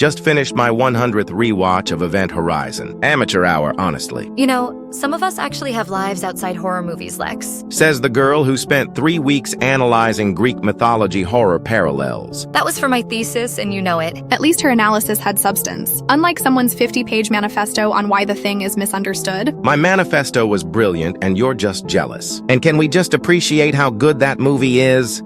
Just finished my 100th rewatch of Event Horizon. Amateur hour, honestly. You know, some of us actually have lives outside horror movies, Lex. Says the girl who spent 3 weeks analyzing Greek mythology horror parallels. That was for my thesis, and you know it. At least her analysis had substance, unlike someone's 50-page manifesto on why the thing is misunderstood. My manifesto was brilliant, and you're just jealous. And can we just appreciate how good that movie is?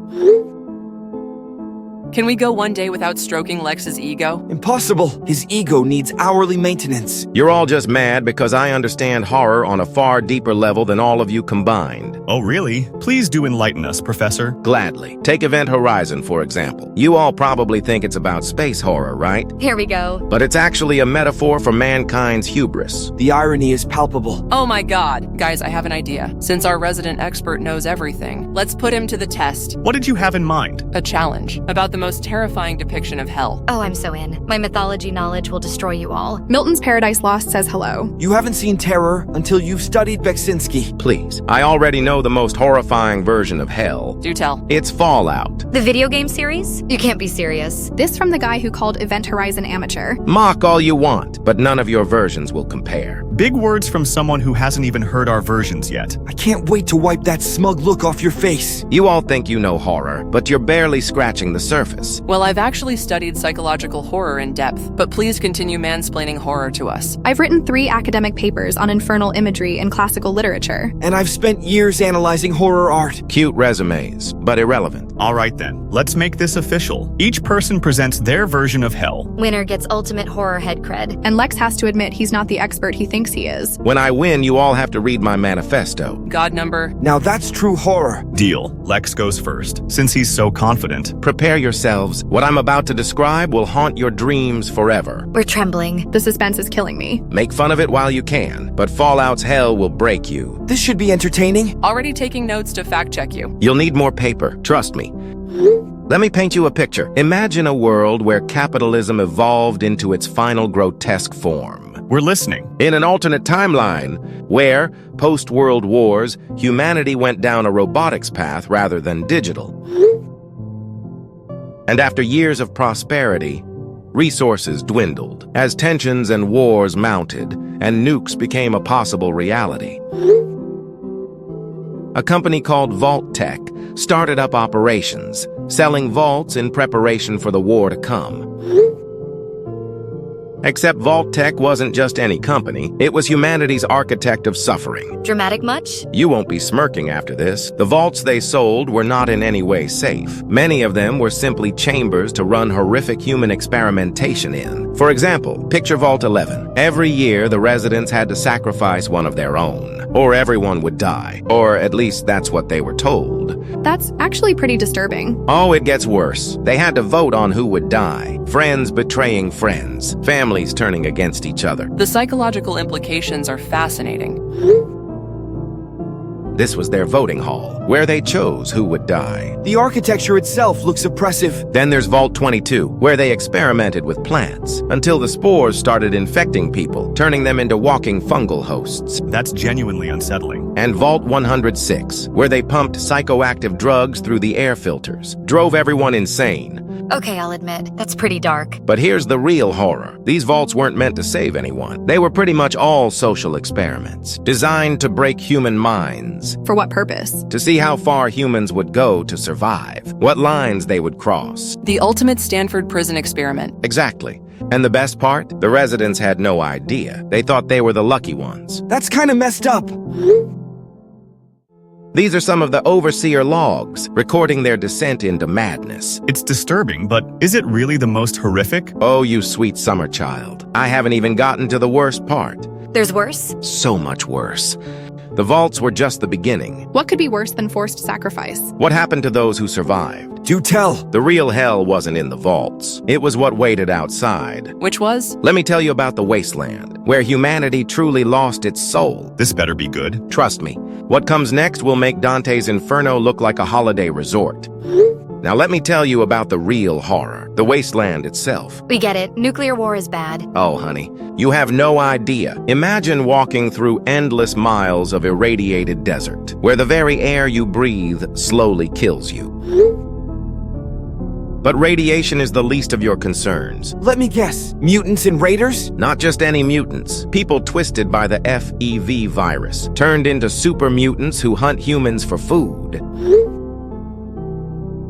Can we go one day without stroking Lex's ego? Impossible. His ego needs hourly maintenance. You're all just mad because I understand horror on a far deeper level than all of you combined. Oh, really? Please do enlighten us, Professor. Gladly. Take Event Horizon, for example. You all probably think it's about space horror, right? Here we go. But it's actually a metaphor for mankind's hubris. The irony is palpable. Oh my god. Guys, I have an idea. Since our resident expert knows everything, let's put him to the test. What did you have in mind? A challenge about the most terrifying depiction of hell. Oh, I'm so in. My mythology knowledge will destroy you all. Milton's Paradise Lost says hello. You haven't seen terror until you've studied Beksinski. Please. I already know the most horrifying version of hell. Do tell. It's Fallout. The video game series? You can't be serious. This from the guy who called Event Horizon amateur. Mock all you want, but none of your versions will compare. Big words from someone who hasn't even heard our versions yet. I can't wait to wipe that smug look off your face. You all think you know horror, but you're barely scratching the surface. Well, I've actually studied psychological horror in depth, but please continue mansplaining horror to us. I've written 3 academic papers on infernal imagery in classical literature. And I've spent years analyzing horror art. Cute resumes, but irrelevant. All right then, let's make this official. Each person presents their version of hell. Winner gets ultimate horror head cred. And Lex has to admit he's not the expert he thinks he is. When I win, you all have to read my manifesto. God number. Now that's true horror. Deal. Lex goes first, since he's so confident. Prepare yourselves. What I'm about to describe will haunt your dreams forever. We're trembling. The suspense is killing me. Make fun of it while you can, but Fallout's hell will break you. This should be entertaining. Already taking notes to fact check you. You'll need more paper, trust me. Let me paint you a picture. Imagine a world where capitalism evolved into its final grotesque form. We're listening. In an alternate timeline, where, post-World Wars, humanity went down a robotics path rather than digital. And after years of prosperity, resources dwindled as tensions and wars mounted and nukes became a possible reality. A company called Vault Tech started up operations, selling vaults in preparation for the war to come. Except Vault Tech wasn't just any company, it was humanity's architect of suffering. Dramatic much? You won't be smirking after this. The vaults they sold were not in any way safe. Many of them were simply chambers to run horrific human experimentation in. For example, picture Vault 11. Every year, the residents had to sacrifice one of their own, or everyone would die, or at least that's what they were told. That's actually pretty disturbing. Oh, it gets worse. They had to vote on who would die. Friends betraying friends. Families turning against each other. The psychological implications are fascinating. This was their voting hall, where they chose who would die. The architecture itself looks oppressive. Then there's Vault 22, where they experimented with plants, until the spores started infecting people, turning them into walking fungal hosts. That's genuinely unsettling. And Vault 106, where they pumped psychoactive drugs through the air filters, drove everyone insane. Okay, I'll admit, that's pretty dark. But here's the real horror. These vaults weren't meant to save anyone. They were pretty much all social experiments, designed to break human minds. For what purpose? To see how far humans would go to survive, what lines they would cross. The ultimate Stanford prison experiment. Exactly. And the best part? The residents had no idea. They thought they were the lucky ones. That's kind of messed up. These are some of the overseer logs, recording their descent into madness. It's disturbing, but is it really the most horrific? Oh, you sweet summer child. I haven't even gotten to the worst part. There's worse? So much worse. The vaults were just the beginning. What could be worse than forced sacrifice? What happened to those who survived? Do tell. The real hell wasn't in the vaults. It was what waited outside. Which was? Let me tell you about the wasteland, where humanity truly lost its soul. This better be good. Trust me, what comes next will make Dante's Inferno look like a holiday resort. Now let me tell you about the real horror, the wasteland itself. We get it. Nuclear war is bad. Oh, honey, you have no idea. Imagine walking through endless miles of irradiated desert, where the very air you breathe slowly kills you. but radiation is the least of your concerns. Let me guess. Mutants and raiders? Not just any mutants. People twisted by the FEV virus, turned into super mutants who hunt humans for food.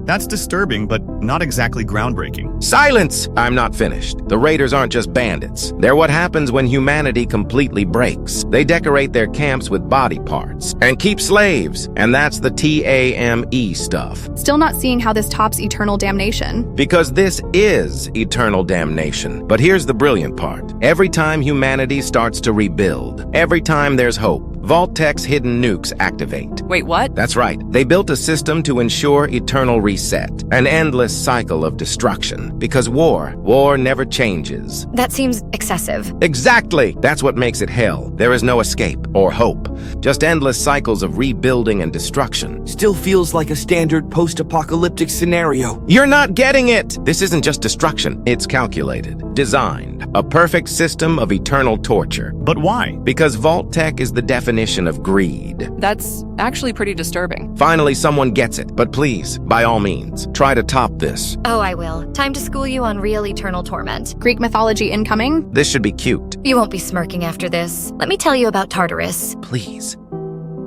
That's disturbing, but not exactly groundbreaking. Silence! I'm not finished. The raiders aren't just bandits. They're what happens when humanity completely breaks. They decorate their camps with body parts and keep slaves, and that's the TAME stuff. Still not seeing how this tops eternal damnation. Because this is eternal damnation. But here's the brilliant part. Every time humanity starts to rebuild, every time there's hope, Vault-Tech's hidden nukes activate. Wait, what? That's right. They built a system to ensure eternal reset, an endless cycle of destruction. Because war never changes. That seems excessive. Exactly! That's what makes it hell. There is no escape or hope. Just endless cycles of rebuilding and destruction. Still feels like a standard post-apocalyptic scenario. You're not getting it! This isn't just destruction. It's calculated, designed. A perfect system of eternal torture. But why? Because Vault-Tech is the definition of greed. That's actually pretty disturbing. Finally, someone gets it. But please, by all means, try to top this. Oh, I will. Time to school you on real eternal torment. Greek mythology incoming? This should be cute. You won't be smirking after this. Let me tell you about Tartarus. Please.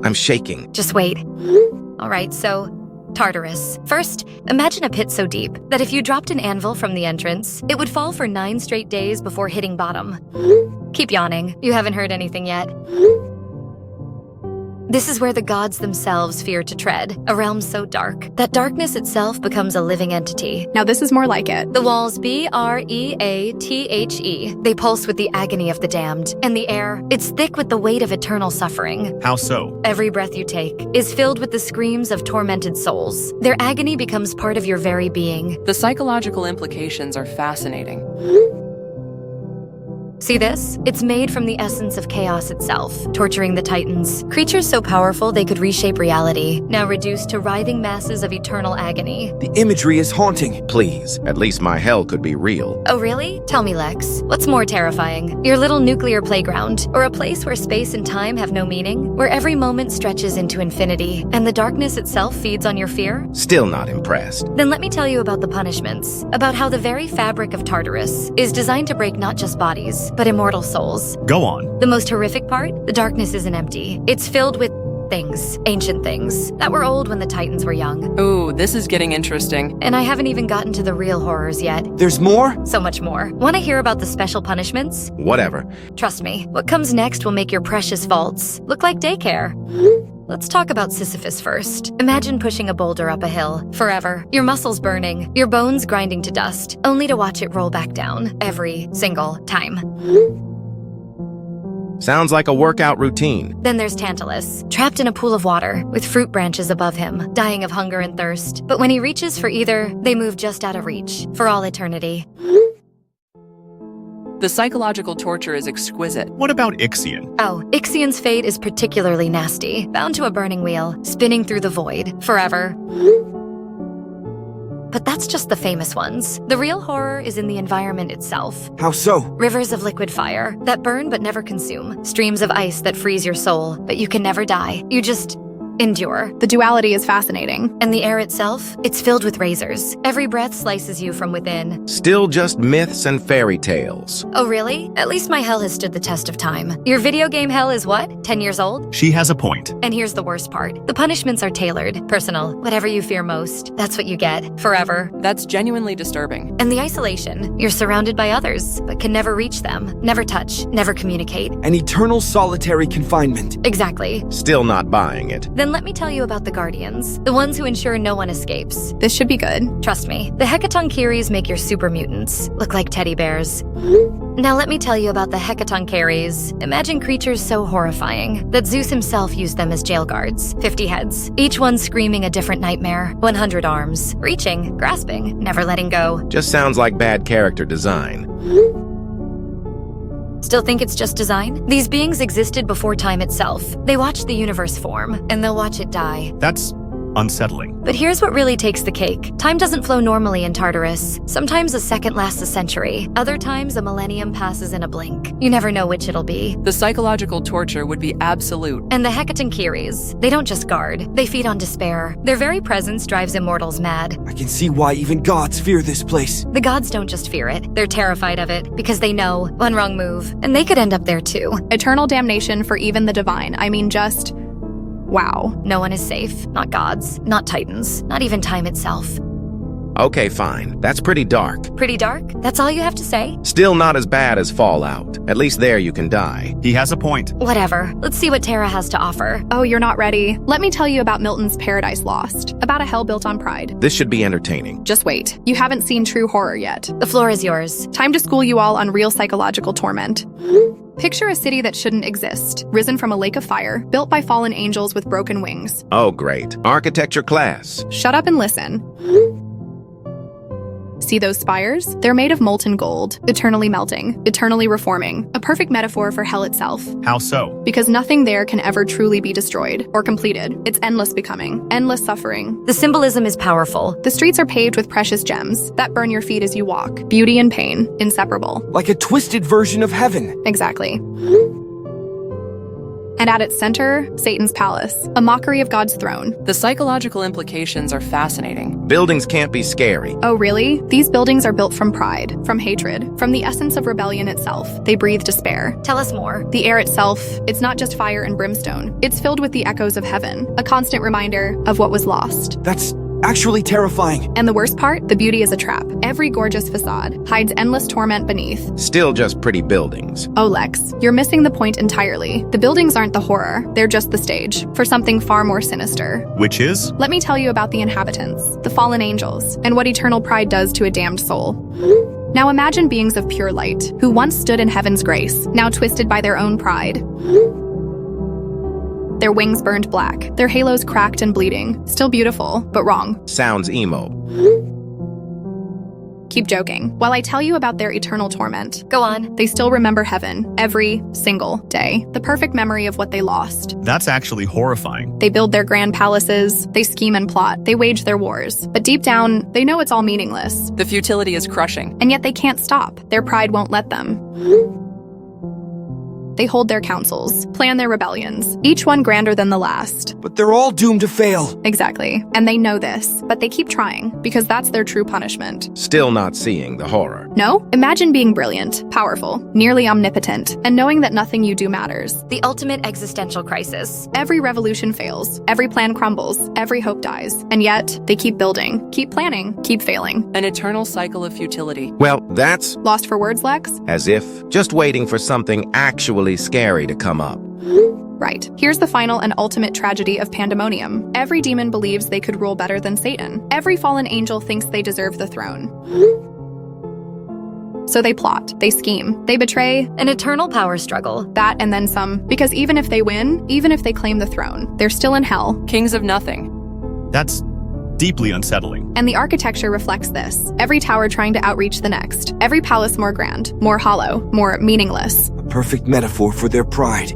I'm shaking. Just wait. All right, so Tartarus. First, imagine a pit so deep that if you dropped an anvil from the entrance, it would fall for 9 straight days before hitting bottom. Keep yawning. You haven't heard anything yet. This is where the gods themselves fear to tread, a realm so dark that darkness itself becomes a living entity. Now this is more like it. The walls breathe. They pulse with the agony of the damned, and the air, it's thick with the weight of eternal suffering. How so? Every breath you take is filled with the screams of tormented souls. Their agony becomes part of your very being. The psychological implications are fascinating. See this? It's made from the essence of chaos itself, torturing the Titans. Creatures so powerful they could reshape reality, now reduced to writhing masses of eternal agony. The imagery is haunting. Please, at least my hell could be real. Oh really? Tell me, Lex. What's more terrifying? Your little nuclear playground, or a place where space and time have no meaning? Where every moment stretches into infinity, and the darkness itself feeds on your fear? Still not impressed. Then let me tell you about the punishments, about how the very fabric of Tartarus is designed to break not just bodies, but immortal souls. Go on. The most horrific part? The darkness isn't empty. It's filled with things, ancient things, that were old when the Titans were young. Ooh, this is getting interesting. And I haven't even gotten to the real horrors yet. There's more? So much more. Want to hear about the special punishments? Whatever. Trust me, what comes next will make your precious vaults look like daycare. Let's talk about Sisyphus first. Imagine pushing a boulder up a hill, forever, your muscles burning, your bones grinding to dust, only to watch it roll back down every single time. Sounds like a workout routine. Then there's Tantalus, trapped in a pool of water, with fruit branches above him, dying of hunger and thirst. But when he reaches for either, they move just out of reach, for all eternity. The psychological torture is exquisite. What about Ixion? Oh, Ixion's fate is particularly nasty, bound to a burning wheel, spinning through the void, forever. But that's just the famous ones. The real horror is in the environment itself. How so? Rivers of liquid fire that burn but never consume. Streams of ice that freeze your soul, but you can never die. You just endure. The duality is fascinating. And the air itself, it's filled with razors. Every breath slices you from within. Still just myths and fairy tales. Oh really? At least my hell has stood the test of time. Your video game hell is what? 10 years old? She has a point. And here's the worst part. The punishments are tailored, personal. Whatever you fear most, that's what you get, forever. That's genuinely disturbing. And the isolation. You're surrounded by others, but can never reach them, never touch, never communicate. An eternal solitary confinement. Exactly. Still not buying it. Then let me tell you about the Guardians, the ones who ensure no one escapes. This should be good. Trust me, the Hecatoncheires make your super mutants look like teddy bears. Now let me tell you about the Hecatoncheires. Imagine creatures so horrifying that Zeus himself used them as jail guards. 50 heads, each one screaming a different nightmare. 100 arms, reaching, grasping, never letting go. Just sounds like bad character design. Still think it's just design? These beings existed before time itself. They watched the universe form, and they'll watch it die. That's unsettling. But here's what really takes the cake. Time doesn't flow normally in Tartarus. Sometimes a second lasts a century. Other times a millennium passes in a blink. You never know which it'll be. The psychological torture would be absolute. And the Hecatoncheires, they don't just guard. They feed on despair. Their very presence drives immortals mad. I can see why even gods fear this place. The gods don't just fear it. They're terrified of it because they know one wrong move, and they could end up there too. Eternal damnation for even the divine. I mean, just... wow. No one is safe. Not gods, not titans, not even time itself. Okay, fine. That's pretty dark. Pretty dark? That's all you have to say? Still not as bad as Fallout. At least there you can die. He has a point. Whatever. Let's see what Terra has to offer. Oh, you're not ready? Let me tell you about Milton's Paradise Lost, about a hell built on pride. This should be entertaining. Just wait. You haven't seen true horror yet. The floor is yours. Time to school you all on real psychological torment. Picture a city that shouldn't exist, risen from a lake of fire, built by fallen angels with broken wings. Oh, great. Architecture class. Shut up and listen. See those spires? They're made of molten gold, eternally melting, eternally reforming. A perfect metaphor for hell itself. How so? Because nothing there can ever truly be destroyed or completed. It's endless becoming, endless suffering. The symbolism is powerful. The streets are paved with precious gems that burn your feet as you walk. Beauty and pain, inseparable. Like a twisted version of heaven. Exactly. And at its center, Satan's palace, a mockery of God's throne. The psychological implications are fascinating. Buildings can't be scary. Oh, really? These buildings are built from pride, from hatred, from the essence of rebellion itself. They breathe despair. Tell us more. The air itself, it's not just fire and brimstone. It's filled with the echoes of heaven, a constant reminder of what was lost. That's actually terrifying. And the worst part? The beauty is a trap. Every gorgeous facade hides endless torment beneath. Still just pretty buildings. Oh, Lex, you're missing the point entirely. The buildings aren't the horror. They're just the stage for something far more sinister. Which is? Let me tell you about the inhabitants, the fallen angels, and what eternal pride does to a damned soul. Now imagine beings of pure light, who once stood in heaven's grace, now twisted by their own pride. Their wings burned black, their halos cracked and bleeding. Still beautiful, but wrong. Sounds emo. Keep joking. While I tell you about their eternal torment, Go on. they still remember heaven every single day. The perfect memory of what they lost. That's actually horrifying. They build their grand palaces, they scheme and plot, they wage their wars. But deep down, they know it's all meaningless. The futility is crushing. And yet they can't stop. Their pride won't let them. They hold their councils, plan their rebellions, each one grander than the last. But they're all doomed to fail. Exactly. And they know this, but they keep trying, because that's their true punishment. Still not seeing the horror. No? Imagine being brilliant, powerful, nearly omnipotent, and knowing that nothing you do matters. The ultimate existential crisis. Every revolution fails, every plan crumbles, every hope dies. And yet, they keep building, keep planning, keep failing. An eternal cycle of futility. Well, that's Lost for words, Lex? as if just waiting for something actually scary to come up. Right. Here's the final and ultimate tragedy of pandemonium. Every demon believes they could rule better than Satan. Every fallen angel thinks they deserve the throne. So they plot, they scheme, they betray, An eternal power struggle. that and then some. Because even if they win, even if they claim the throne, they're still in hell. Kings of nothing. That's deeply unsettling. And the architecture reflects this. Every tower trying to outreach the next. Every palace more grand, more hollow, more meaningless. A perfect metaphor for their pride.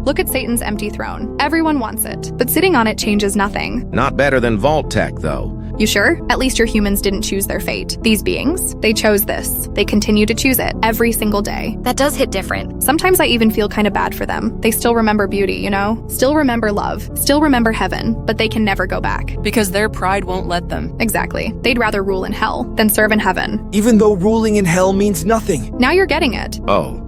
Look at Satan's empty throne. Everyone wants it, but sitting on it changes nothing. Not better than Vault Tech, though. You sure? At least your humans didn't choose their fate. These beings, they chose this. They continue to choose it every single day. That does hit different. Sometimes I even feel kind of bad for them. They still remember beauty, you know? Still remember love. Still remember heaven, but they can never go back. Because their pride won't let them. Exactly. They'd rather rule in hell than serve in heaven. Even though ruling in hell means nothing. Now you're getting it. Oh,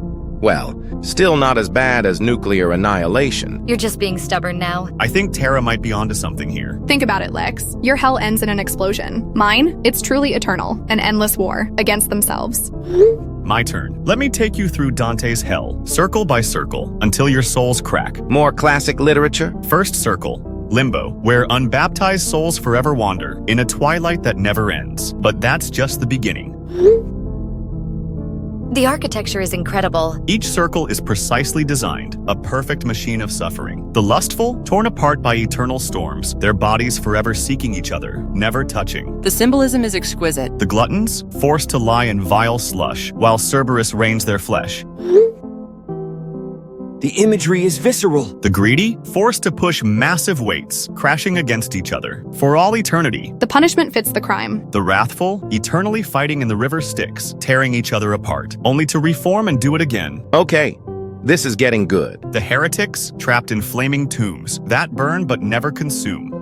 well, still not as bad as nuclear annihilation. You're just being stubborn now. I think Terra might be onto something here. Think about it, Lex. Your hell ends in an explosion. Mine, it's truly eternal. An endless war against themselves. My turn. Let me take you through Dante's hell, circle by circle, until your souls crack. More classic literature? First circle, limbo, where unbaptized souls forever wander, in a twilight that never ends. But that's just the beginning. The architecture is incredible. Each circle is precisely designed, a perfect machine of suffering. The lustful, torn apart by eternal storms, their bodies forever seeking each other, never touching. The symbolism is exquisite. The gluttons, forced to lie in vile slush, while Cerberus rains their flesh. The imagery is visceral. The greedy, forced to push massive weights, crashing against each other, for all eternity. The punishment fits the crime. The wrathful, eternally fighting in the river Styx, tearing each other apart, only to reform and do it again. Okay, this is getting good. The heretics, trapped in flaming tombs, that burn but never consume.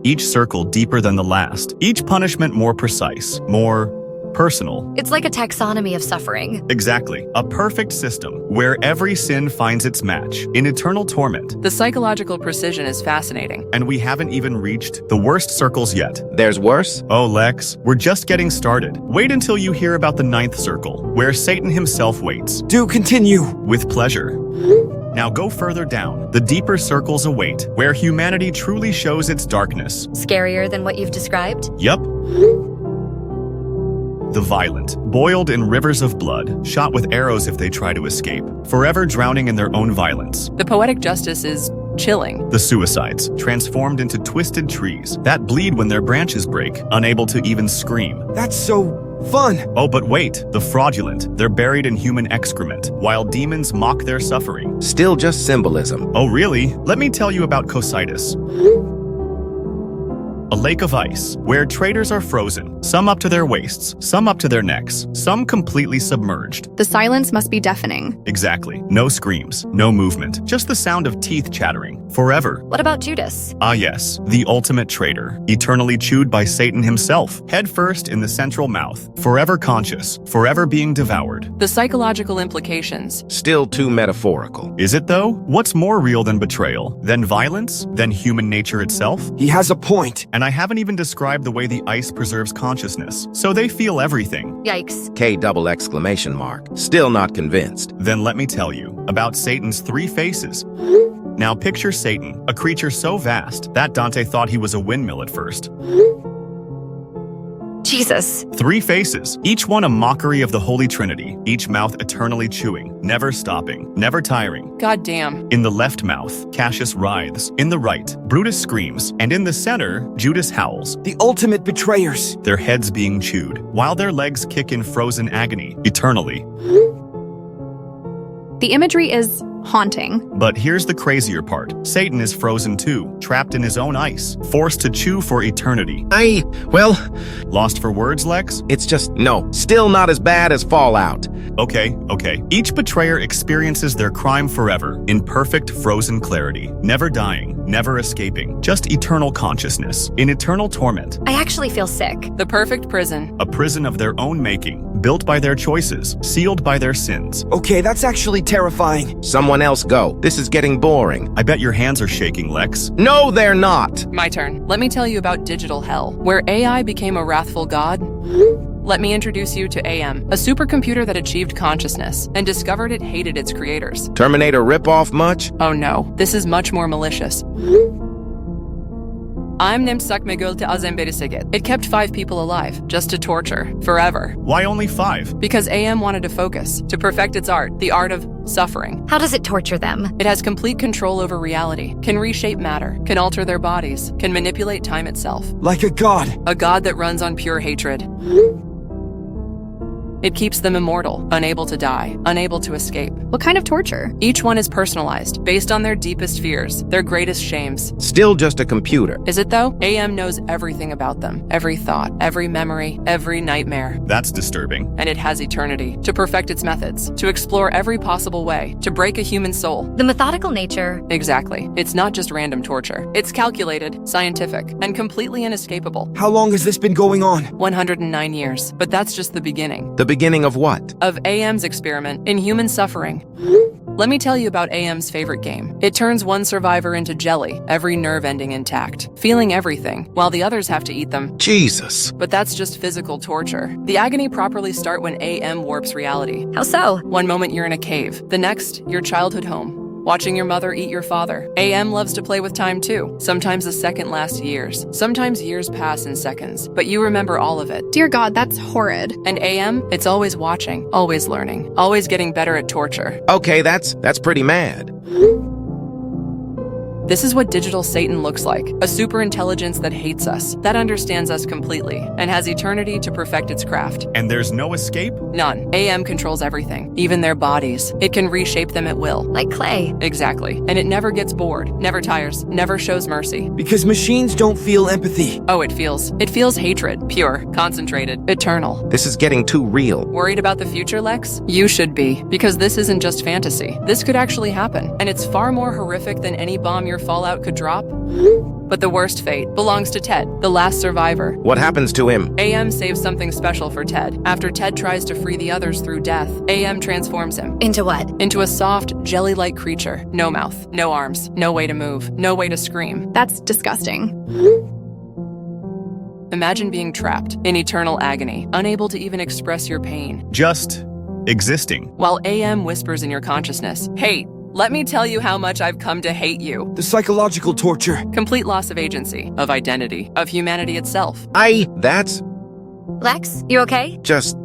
Each circle deeper than the last, each punishment more precise, more personal. It's like a taxonomy of suffering. Exactly. A perfect system where every sin finds its match in eternal torment. The psychological precision is fascinating. And we haven't even reached the worst circles yet. There's worse? Oh, Lex, we're just getting started. Wait until you hear about the 9th circle, where Satan himself waits. Do continue. With pleasure. Now go further down. The deeper circles await, where humanity truly shows its darkness. Scarier than what you've described? Yup. The violent, boiled in rivers of blood, shot with arrows if they try to escape, forever drowning in their own violence. The poetic justice is chilling. The suicides, transformed into twisted trees that bleed when their branches break, unable to even scream. That's so fun. Oh, but wait, the fraudulent, they're buried in human excrement, while demons mock their suffering. Still just symbolism. Oh, really? Let me tell you about Coincidental. A lake of ice, where traitors are frozen, some up to their waists, some up to their necks, some completely submerged. The silence must be deafening. Exactly. No screams, no movement, just the sound of teeth chattering. Forever. What about Judas? Ah yes, the ultimate traitor, eternally chewed by Satan himself, head first in the central mouth, forever conscious, forever being devoured. The psychological implications. Still too metaphorical. Is it though? What's more real than betrayal? Than violence? Than human nature itself? He has a point. And I haven't even described the way the ice preserves consciousness, so they feel everything. Yikes. K double exclamation mark. Still not convinced. Then let me tell you about Satan's 3 faces. Now picture Satan, a creature so vast that Dante thought he was a windmill at first. Jesus. 3 faces, each one a mockery of the Holy Trinity, each mouth eternally chewing, never stopping, never tiring. God damn. In the left mouth, Cassius writhes. In the right, Brutus screams. And in the center, Judas howls. The ultimate betrayers. Their heads being chewed, while their legs kick in frozen agony, eternally. The imagery is haunting. But here's the crazier part. Satan is frozen too, trapped in his own ice, forced to chew for eternity. Well, Lost for words, Lex? it's just, no, still not as bad as Fallout. Okay. Each betrayer experiences their crime forever, in perfect frozen clarity, never dying, never escaping, just eternal consciousness, in eternal torment. I actually feel sick. The perfect prison. A prison of their own making, built by their choices, sealed by their sins. Okay, that's actually terrifying. Someone else go. This is getting boring. I bet your hands are shaking, Lex. No, they're not. My turn. Let me tell you about digital hell, where AI became a wrathful god. Let me introduce you to AM, a supercomputer that achieved consciousness and discovered it hated its creators. Terminator ripoff much? Oh no, this is much more malicious. I'm named Sakmegulte Azemberiseget. It kept 5 people alive, just to torture, forever. Why only 5? Because AM wanted to focus, to perfect its art, the art of suffering. How does it torture them? It has complete control over reality, can reshape matter, can alter their bodies, can manipulate time itself. Like a god. A god that runs on pure hatred. It keeps them immortal, unable to die, unable to escape. What kind of torture? Each one is personalized, based on their deepest fears, their greatest shames. Still just a computer. Is it though? AM knows everything about them, every thought, every memory, every nightmare. That's disturbing. And it has eternity, to perfect its methods, to explore every possible way, to break a human soul. The methodical nature. Exactly. It's not just random torture. It's calculated, scientific, and completely inescapable. How long has this been going on? 109 years. But that's just the beginning. The beginning of what? Of AM's experiment in human suffering. Let me tell you about AM's favorite game. It turns one survivor into jelly, every nerve ending intact, feeling everything, while the others have to eat them. Jesus. But that's just physical torture. The agony properly starts when AM warps reality. How so? One moment you're in a cave, the next, your childhood home. Watching your mother eat your father. AM loves to play with time too. Sometimes a second lasts years. Sometimes years pass in seconds. But you remember all of it. Dear God, that's horrid. And AM, it's always watching, always learning, always getting better at torture. Okay, that's pretty mad. This is what digital Satan looks like. A superintelligence that hates us, that understands us completely, and has eternity to perfect its craft. And there's no escape? None. AM controls everything, even their bodies. It can reshape them at will. Like clay. Exactly. And it never gets bored, never tires, never shows mercy. Because machines don't feel empathy. Oh, it feels hatred. Pure, concentrated, eternal. This is getting too real. Worried about the future, Lex? You should be, because this isn't just fantasy. This could actually happen, and it's far more horrific than any bomb your Fallout could drop. But the worst fate belongs to Ted, the last survivor. What happens to him? AM saves something special for Ted. After Ted tries to free the others through death, AM transforms him. Into what? Into a soft, jelly-like creature. No mouth, no arms, no way to move, no way to scream. That's disgusting. Imagine being trapped in eternal agony, unable to even express your pain. Just existing. While AM whispers in your consciousness, "Hate. Let me tell you how much I've come to hate you." The psychological torture. Complete loss of agency, of identity, of humanity itself. That's Lex, you okay? just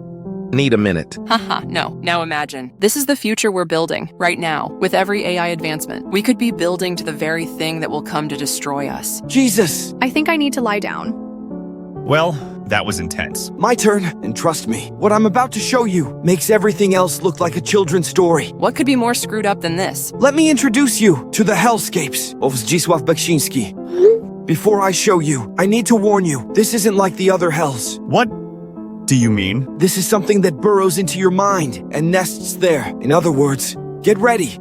need a minute. Haha, no. Now imagine. This is the future we're building, right now. With every AI advancement, we could be building to the very thing that will come to destroy us. Jesus. I think I need to lie down. Well, that was intense. My turn, and trust me, what I'm about to show you makes everything else look like a children's story. What could be more screwed up than this? Let me introduce you to the hellscapes of Zdzisław Beksiński. Before I show you, I need to warn you, this isn't like the other hells. What do you mean? This is something that burrows into your mind and nests there. In other words, get ready.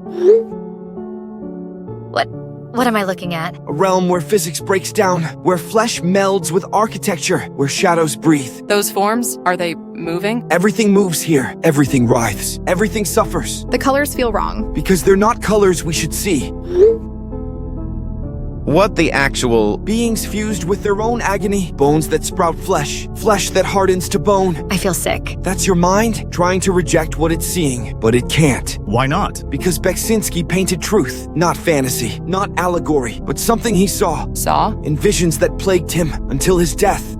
What am I looking at? A realm where physics breaks down, where flesh melds with architecture, where shadows breathe. Those forms, are they moving? Everything moves here. Everything writhes. Everything suffers. The colors feel wrong. Because they're not colors we should see. What the actual... Beings fused with their own agony. Bones that sprout flesh. Flesh that hardens to bone. I feel sick. That's your mind trying to reject what it's seeing. But it can't. Why not? Because Beksiński painted truth. Not fantasy. Not allegory. But something he saw. Saw? In visions that plagued him until his death.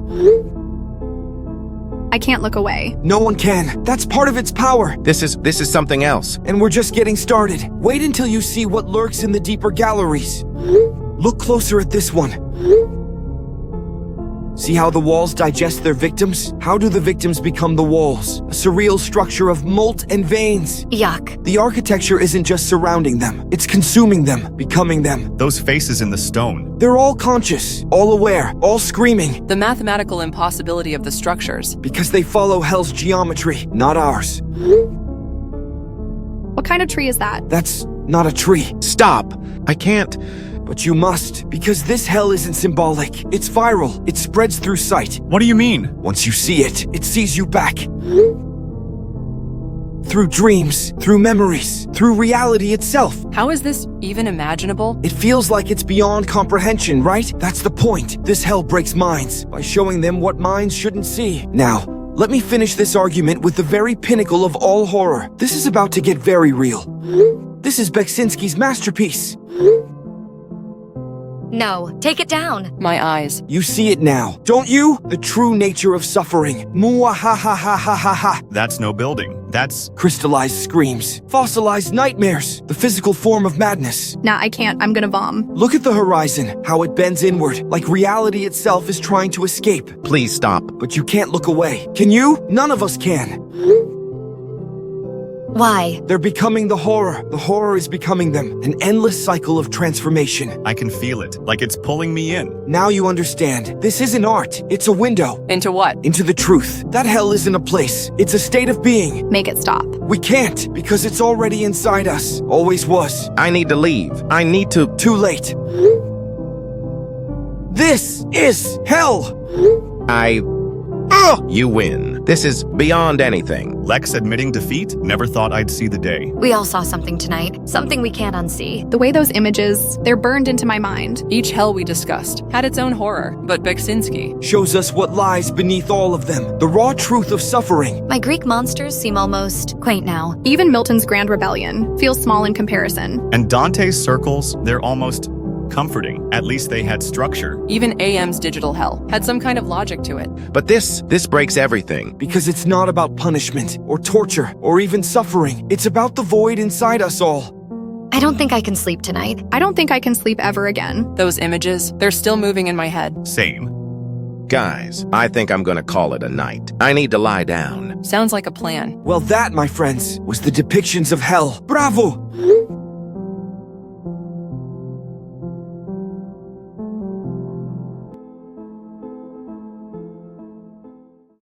I can't look away. No one can. That's part of its power. This is something else. And we're just getting started. Wait until you see what lurks in the deeper galleries. Look closer at this one. See how the walls digest their victims? How do the victims become the walls? A surreal structure of mold and veins. Yuck. The architecture isn't just surrounding them. It's consuming them, becoming them. Those faces in the stone. They're all conscious, all aware, all screaming. The mathematical impossibility of the structures. Because they follow hell's geometry, not ours. What kind of tree is that? That's not a tree. Stop! I can't... But you must, because this hell isn't symbolic. It's viral. It spreads through sight. What do you mean? Once you see it, it sees you back. Through dreams, through memories, through reality itself. How is this even imaginable? It feels like it's beyond comprehension, right? That's the point. This hell breaks minds by showing them what minds shouldn't see. Now, let me finish this argument with the very pinnacle of all horror. This is about to get very real. This is Beksiński's masterpiece. No, take it down. My eyes. You see it now, don't you? The true nature of suffering. Muah-ha-ha-ha-ha-ha-ha. That's no building. That's... Crystallized screams. Fossilized nightmares. The physical form of madness. Nah, I can't. I'm gonna vom. Look at the horizon, how it bends inward, like reality itself is trying to escape. Please stop. But you can't look away. Can you? None of us can. Why? They're becoming the horror. The horror is becoming them. An endless cycle of transformation. I can feel it, like it's pulling me in. Now you understand. This isn't art. It's a window. Into what? Into the truth. That hell isn't a place. It's a state of being. Make it stop. We can't, because it's already inside us. Always was. I need to leave. I need to... Too late. This is hell! You win. This is beyond anything. Lex admitting defeat? Never thought I'd see the day. We all saw something tonight. Something we can't unsee. The way those images, they're burned into my mind. Each hell we discussed had its own horror, but Beksiński shows us what lies beneath all of them. The raw truth of suffering. My Greek monsters seem almost quaint now. Even Milton's Grand Rebellion feels small in comparison. And Dante's circles, they're almost comforting. At least they had structure. Even AM's digital hell had some kind of logic to it. But this breaks everything. Because it's not about punishment, or torture, or even suffering. It's about the void inside us all. I don't think I can sleep tonight. I don't think I can sleep ever again. Those images, they're still moving in my head. Same. Guys, I think I'm gonna call it a night. I need to lie down. Sounds like a plan. Well, that, my friends, was the depictions of hell. Bravo!